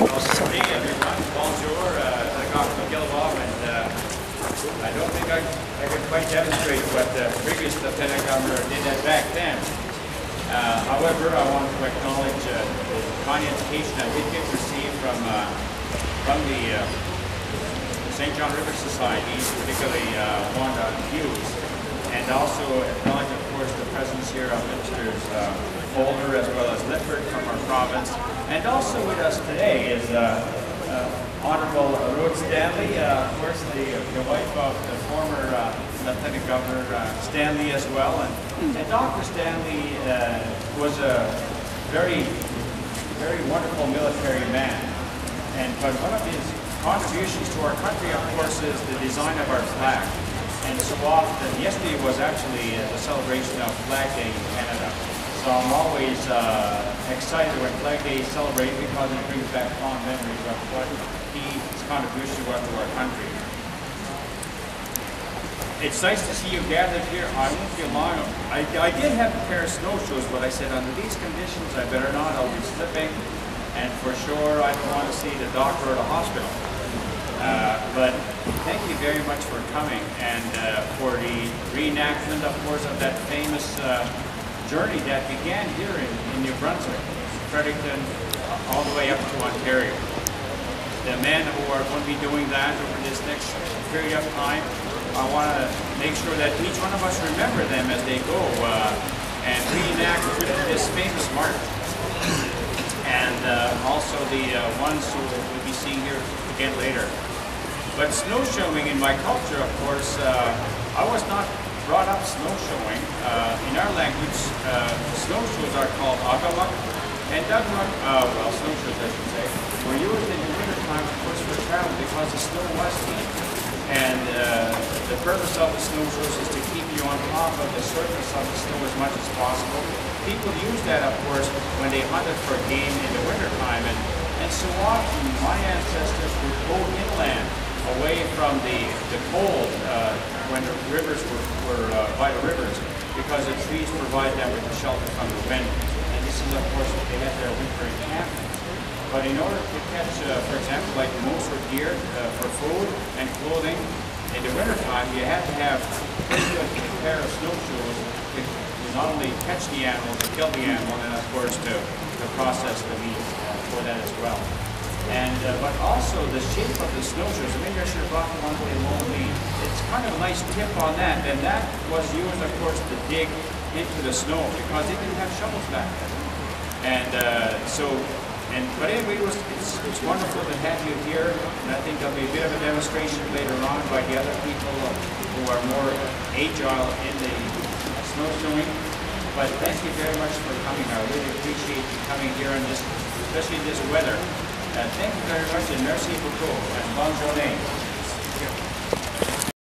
Bonjour everyone. Bonjour, I don't think I can quite demonstrate what the previous Lieutenant Governor did that back then. However, I want to acknowledge the kind invitation I did get received from the St. John River Society, particularly Wanda Hughes, and also acknowledge, of course, the presence here of Ministers Holder as well as Lifford from our province. And also with us today is Honorable Rhoda Stanley, of course, the wife of the former Lieutenant Governor Stanley as well. And Dr. Stanley was a very, very wonderful military man. But one of his contributions to our country, of course, is the design of our flag. And so often, yesterday was actually the celebration of Flag Day in Canada. So I'm always excited when Flag Day is celebrated because it brings back fond memories of what his contribution was to our country. It's nice to see you gathered here. I won't be long. I did have a pair of snowshoes, but I said under these conditions I better not. I'll be slipping, and for sure I don't want to see the doctor or the hospital. But thank you very much for coming and for the reenactment, of course, of that famous journey that began here in New Brunswick, Fredericton, all the way up to Ontario. The men who are going to be doing that over this next period of time, I want to make sure that each one of us remember them as they go and reenact this famous march. And also the ones who we'll be seeing here again later. But snowshoeing in my culture, of course, I was not brought up snowshoeing. In our language, snowshoes are called agamuk, and well, snowshoes I should say, were used in the wintertime, of course, for travel because the snow was deep. And the purpose of the snowshoes is to keep you on top of the surface of the snow as much as possible. People use that, of course, when they hunted for game in the wintertime. And so often, my ancestors would go inland, away from the cold when the rivers were by the rivers, because the trees provide them with the shelter from the wind. And this is, of course, what they had their winter encampment. But in order to catch, for example, like moose or deer for food and clothing in the wintertime, you had to have a pretty good pair of snowshoes to not only catch the animal, to kill the animal, and of course to process the meat for that as well. And but also the shape of the snowshoes. Maybe I should have brought the one they loaned me. It's kind of a nice tip on that, and that was used, of course, to dig into the snow because they didn't have shovels back then. And but anyway, it's wonderful to have you here, and I think there'll be a bit of a demonstration later on by the other people who are more agile in the snowshoeing. But thank you very much for coming. I really appreciate you coming here in this, especially in this weather. Thank you very much, and merci beaucoup, and bonne journée.